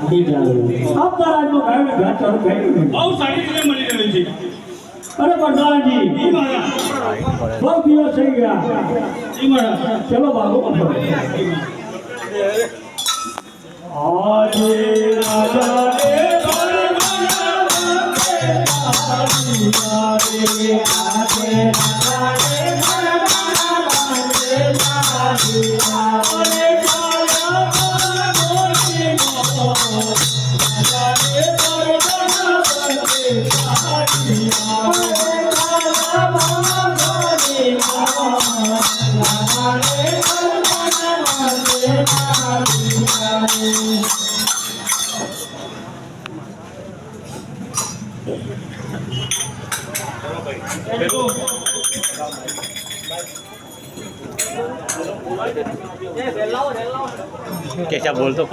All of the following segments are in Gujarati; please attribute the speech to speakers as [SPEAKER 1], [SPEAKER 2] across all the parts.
[SPEAKER 1] આપતા રાજમાં ગાયને ઘાસ ચાલુ થઈ ગયું.
[SPEAKER 2] બહુ સારી રીતે મળી રહ્યું છે.
[SPEAKER 1] અરે પ્રધાનજી
[SPEAKER 2] જી મહારાજ.
[SPEAKER 1] બહુ દિવસ થઈ ગયા.
[SPEAKER 2] જી મહારાજ.
[SPEAKER 1] ચલો બાબુ આજે રાજાને
[SPEAKER 3] कैसा बोल तो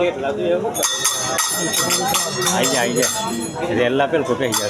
[SPEAKER 3] आई जा रेला पे कोई जा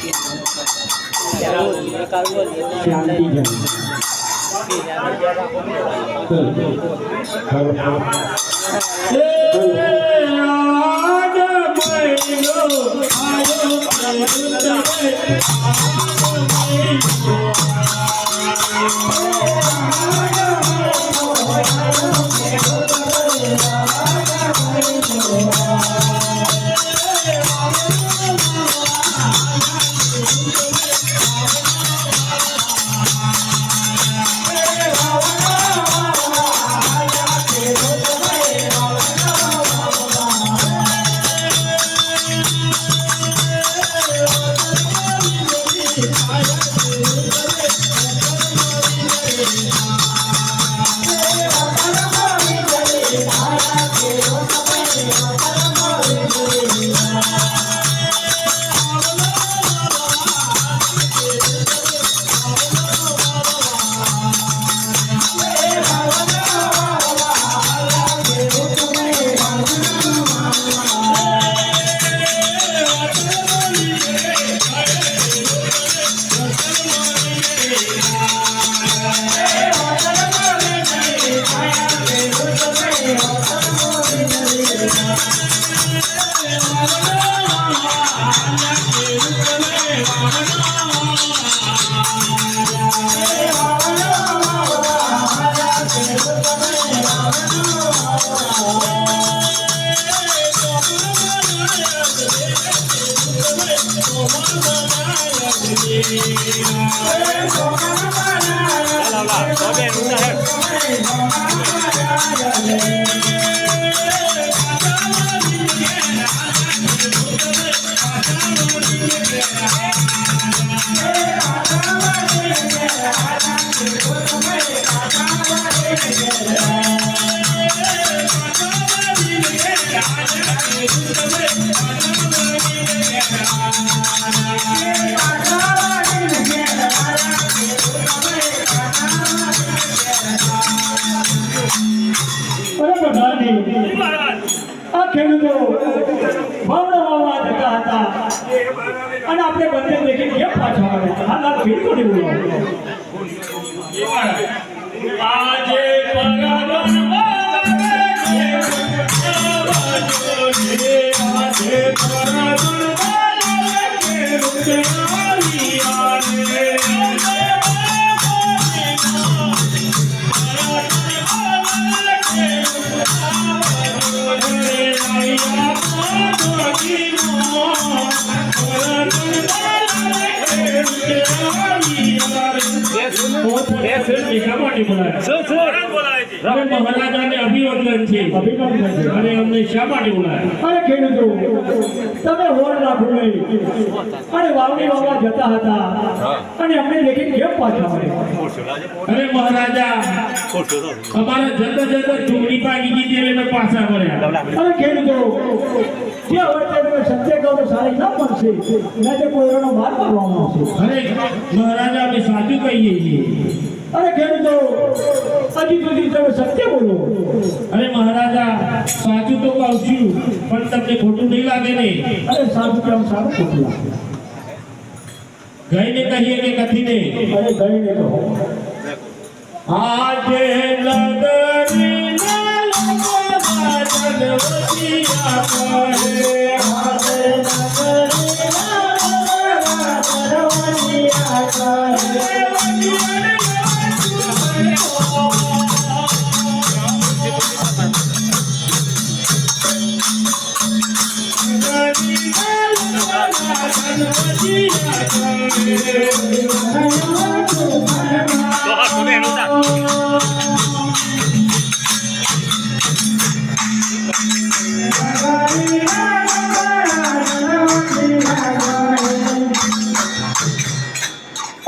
[SPEAKER 3] અને આપણે બંને દેખી કેમ પાછા આવે આ લાલ ખેડૂતો ને બોલાવો
[SPEAKER 2] આજે પરાગન મહારાજાને અભિનંદન છે અને અમને શા માટે બોલાયા?
[SPEAKER 1] અરે ખેડૂતો તમે હોડ રાખો નહીં અને વાવણી વાવવા જતા હતા અને અમને દેખી કેમ પાછા આવે?
[SPEAKER 2] અરે મહારાજા અમારા જતા જતા ચૂંટણી પાકી ગઈ એટલે મેં પાછા વળ્યા.
[SPEAKER 1] અરે ખેડૂતો જે હવે તમે સત્ય કહો તો સારી ના બનશે ના તે કોઈનો માર મારવામાં આવશે.
[SPEAKER 2] અરે મહારાજા અમે સાચું કહીએ છીએ.
[SPEAKER 1] અરે ખેડૂતો હજી સુધી તમે સત્ય બોલો.
[SPEAKER 2] અરે મહારાજા સાચું તો કહું છું પણ તમને ખોટું નહીં લાગે ને?
[SPEAKER 1] અરે સાચું કેમ સારું ખોટું લાગે?
[SPEAKER 2] ગઈને કહીએ કે કથીને?
[SPEAKER 1] અરે ગઈને કહો.
[SPEAKER 2] આજે લગની ના લગવા જનવતિયા કહે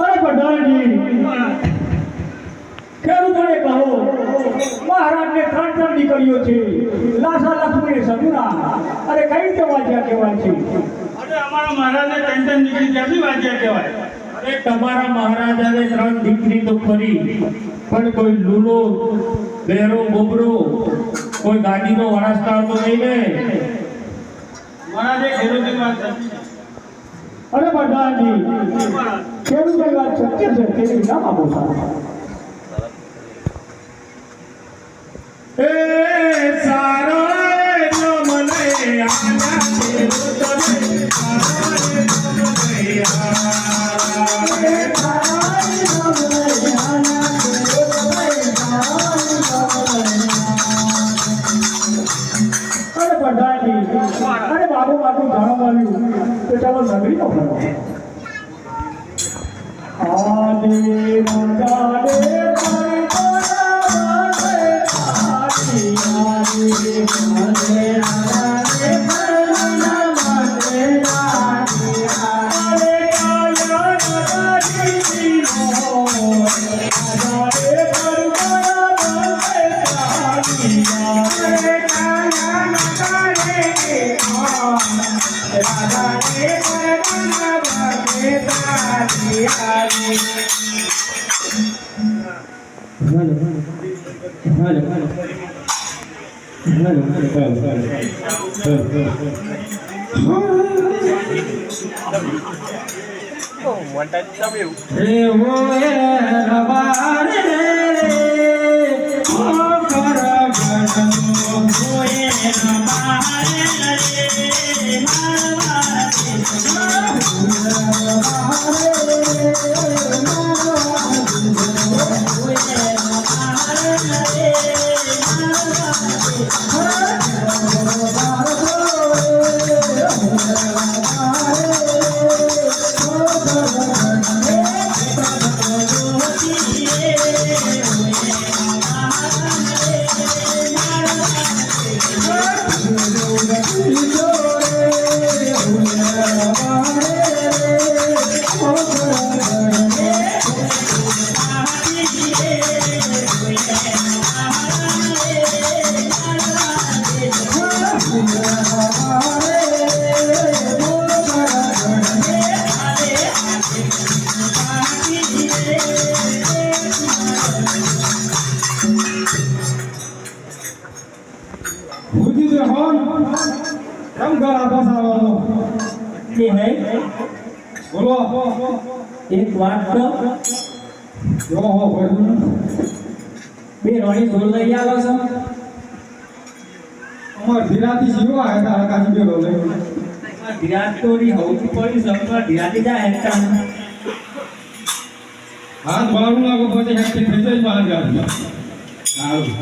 [SPEAKER 1] અરે પ્રધાનજી, ખેડૂતોને કહો મહારાજને 3 દીકરીઓ છે, લાસા લક્ષ્મી સગુણા. અરે કઈ રીતે વાંચ્યા કહેવાય છે?
[SPEAKER 3] અરે અમારા મહારાજને 3 દીકરી ક્યાંથી વાંચ્યા કહેવાય?
[SPEAKER 2] અરે તમારા મહારાજાને 3 દીકરી તો ખરી, પણ કોઈ લૂલો, બેરો, બોબરો, કોઈ ગાડીનો વારસદાર તો નહીં ને.
[SPEAKER 3] મહારાજે ખેડૂતની વાત સાચી.
[SPEAKER 1] અરે પ્રધાનજી, ખેડૂતોની વાત સત્ય છે તેની નામ આપો સાહેબ.
[SPEAKER 2] એ સારો નો મને આના ખેડૂતોને સારો નો મને
[SPEAKER 1] અરે પ્રધાનજી, અરે બાબુ જાણવા મળ્યું તો ચાલો નગરી નો ફરો. આદે મંગાડે એક વાત તો બે રોણી સોલ લઈ આવો છો.
[SPEAKER 4] અમાર ધીરાતી જીવો આ તારા કાજી બેલો લઈ
[SPEAKER 1] ધીરાજ તો રી હવતી પડી સમવા ધીરાતી જાય એકતા
[SPEAKER 4] હાથ બાળું લાગો પછી હેક્ટી થઈ જાય બહાર ગાડી સારું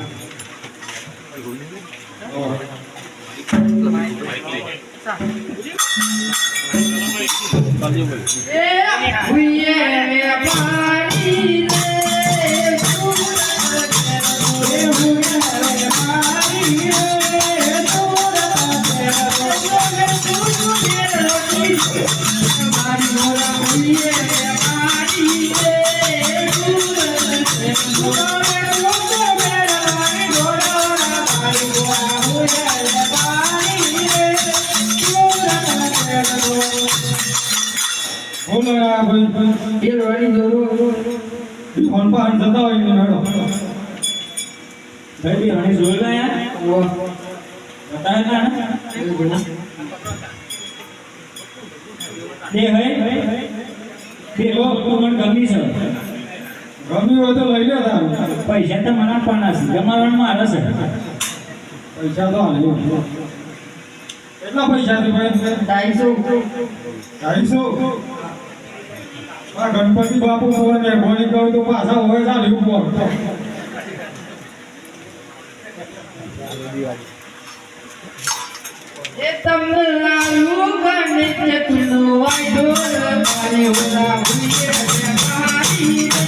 [SPEAKER 1] પૈસા તો મને પણ જમાવવામાં આવે છે.
[SPEAKER 4] પૈસા તો કેટલા પૈસા છે ભાઈ? 250. આ ગણપતિ બાપુ ને બોલી કહું તો પાછા હોય ચાલે ઉપર
[SPEAKER 5] એ તમલાયું ગણિત તુનો વાડો મારે ઓલા ભૂલે મારી રે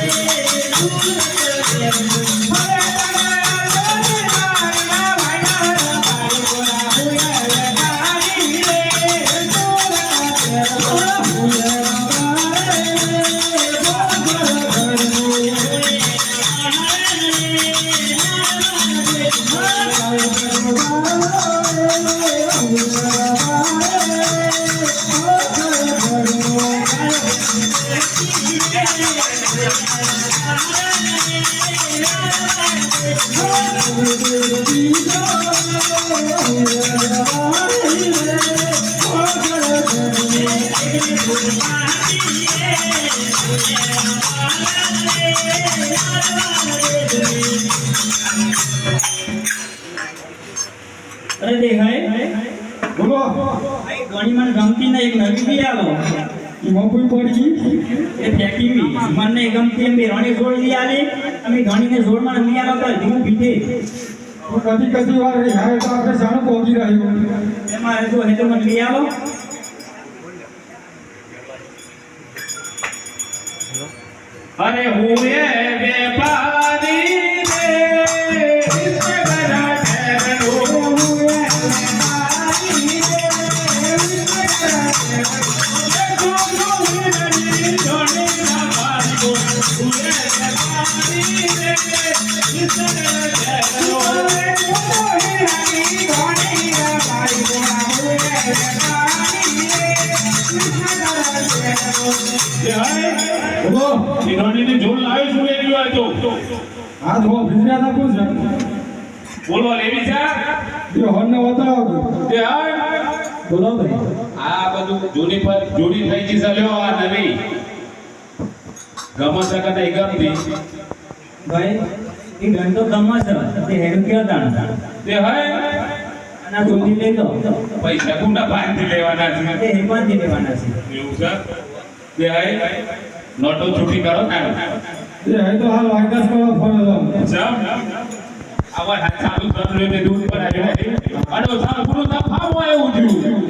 [SPEAKER 1] અરે દેખાય
[SPEAKER 4] બોલો
[SPEAKER 1] ઘણી મને ગમતી ને એક નવી બી આલો
[SPEAKER 4] એ મફુઈ પડી
[SPEAKER 1] એ ફેંકી બી મને ગમતી એમ બી રણી જોડ લી આલી અમે ઘણીને જોડમાં નહીં આલો તો ધીમું પીધે
[SPEAKER 4] કદી કદી વાર હાય તો આપણે જાણો પહોંચી રહ્યું
[SPEAKER 1] એમાં જો હે તો મને લઈ આલો
[SPEAKER 2] અરે હું એ વેપારી રે વિશ્વગરા ઠેરનો હું એ વેપારી રે વિશ્વગરા ઠેરનો જોની જોડે ના પાડો હું એ વેપારી રે વિશ્વગરા ઠેરનો જોની જોડે ના પાડો હું એ વેપારી રે વિશ્વગરા ઠેરનો જય
[SPEAKER 4] બોલો
[SPEAKER 2] હિરોની જોડ લાવ્યો છું લેવી હોય તો
[SPEAKER 4] આ જો ભીજ્યા ના પૂછ
[SPEAKER 2] બોલવા લેવી છે
[SPEAKER 4] એ હોને બતાવો
[SPEAKER 2] તે હા
[SPEAKER 1] બોલો ભાઈ
[SPEAKER 2] આ બધું જૂની પર જોડી થઈ ગઈ છે લ્યો આ નવી ગમત કરતા એક ગમતી
[SPEAKER 1] ભાઈ એ ગણ તો ગમત છે તે હેડું કેવા દાણ
[SPEAKER 2] તે હે
[SPEAKER 1] અને આ જોડી લઈ લો
[SPEAKER 2] પૈસા કુંડા બાંધી લેવાના છે
[SPEAKER 1] તે હેમાંતી લેવાના છે
[SPEAKER 2] એવું છે તે હે નોટો છૂટી કરો ને
[SPEAKER 4] એ હે તો હાલ વાયદાસ કરવા ફોન
[SPEAKER 2] સમ આવા હાથ ચાલુ કર લે તે દૂર પર આવી અડો સાલ પૂરો તા ફાવો એવું થયું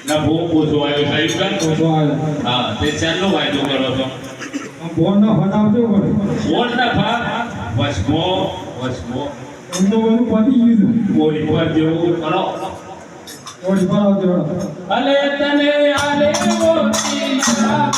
[SPEAKER 2] ના બહુ ઓછો આવ્યો સાહેબ કાન
[SPEAKER 4] તો આ
[SPEAKER 2] હા તે ચાલો વાયદો કરો છો
[SPEAKER 4] બોન ના ફટાવજો પડે
[SPEAKER 2] બોલ ના ફા વસમો
[SPEAKER 4] એમ તો બધું પતી ગયું
[SPEAKER 2] બોલી પર જેવું કરો
[SPEAKER 4] ઓડી પર આવજો
[SPEAKER 2] અલે તને આલે મોતી ના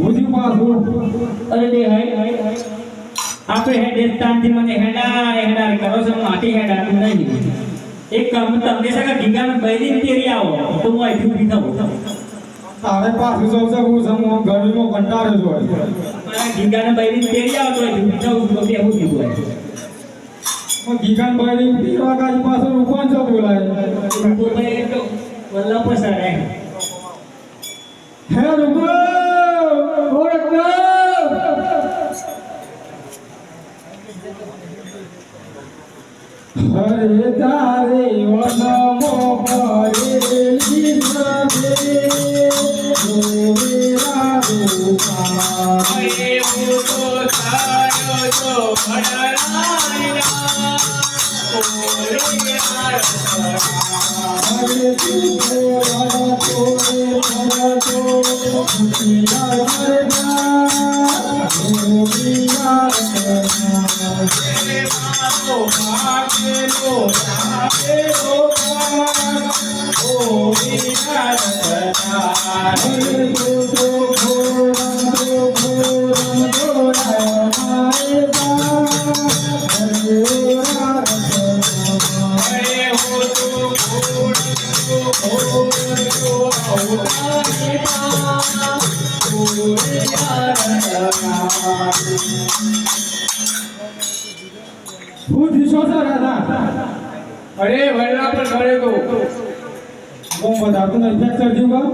[SPEAKER 4] મોદી પાછું
[SPEAKER 1] અરે દે હાય આપણે હેડ સ્થાનથી મને હેડા કરો છો માટી હેડાતું નહીં એક કામ તમને સગા ઢીંગામાં બૈરી તેરી આવો તો હું અહીંથી ઊભી થાઉં
[SPEAKER 4] તારે પાછું સૌસે હું સમ ગરમીમાં કંટાળે છો
[SPEAKER 1] મારા ઢીંગાને બૈરી તેરી આવો તો અહીંથી ઊભી થાઉં તો બેહું દીધું
[SPEAKER 4] ગીગાન ભાઈ પીવા કાજી પાછળ રૂપાન છો બોલાય
[SPEAKER 1] તો ભાઈ તો વલ્લા પસાર હે
[SPEAKER 4] હે રૂપા હરે તારે વનમો ભરેલી સભે ગોવિરા રૂપા
[SPEAKER 2] હે હું તો સારો તો ભણાયા ઓરે
[SPEAKER 4] હરે તુમે વનતો ખુશિયા મરના ગોવિરા હું દિશો છે રાધા
[SPEAKER 3] અરે વલ્લા પર કરે તો
[SPEAKER 4] હું બધાતું નહીં ફ્રેક્ચર જીવા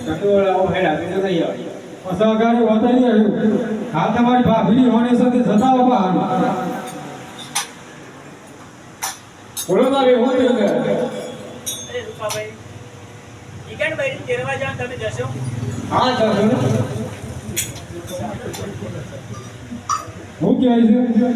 [SPEAKER 3] કટોળા હેડા તો નહીં આવે
[SPEAKER 4] પસાગારી હોતા નહીં આવ્યું આ તમારી ભાભીની હોની સાથે જતા બહાર
[SPEAKER 3] બોલો તારે હું થયું છે
[SPEAKER 1] અરે રૂપાભાઈ ઈગણભાઈ તેરવા જાવ તમે જશો
[SPEAKER 3] હા ચાલો
[SPEAKER 4] હું કહે છે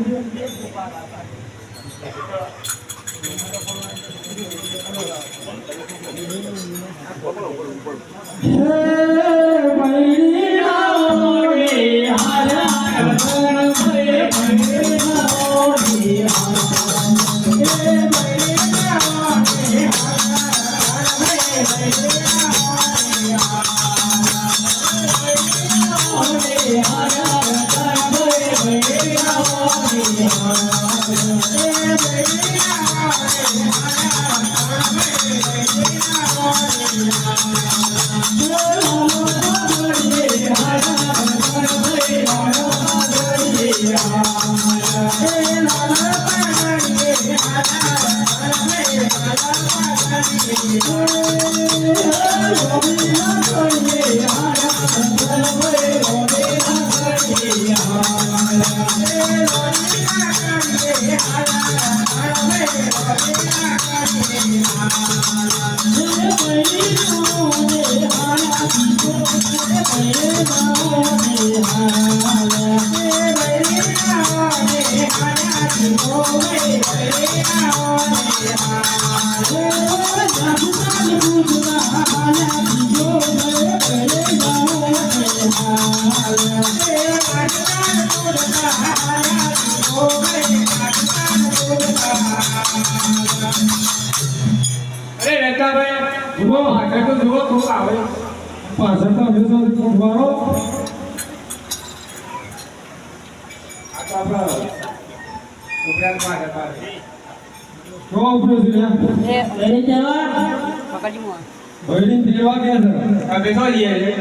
[SPEAKER 3] અરે રકાભાઈ જુઓ આગળ તો જુઓ ખૂબ આવે
[SPEAKER 4] પાછળ તો અમે સાથે છોડવારો
[SPEAKER 3] આ તો આપણા ઉપરાંત માં હતા
[SPEAKER 4] જોવા ઉપડ્યો છે લ્યા
[SPEAKER 1] લઈને જવા
[SPEAKER 4] ભાઈની દેવા ગયા છે
[SPEAKER 3] આ બેસો જઈએ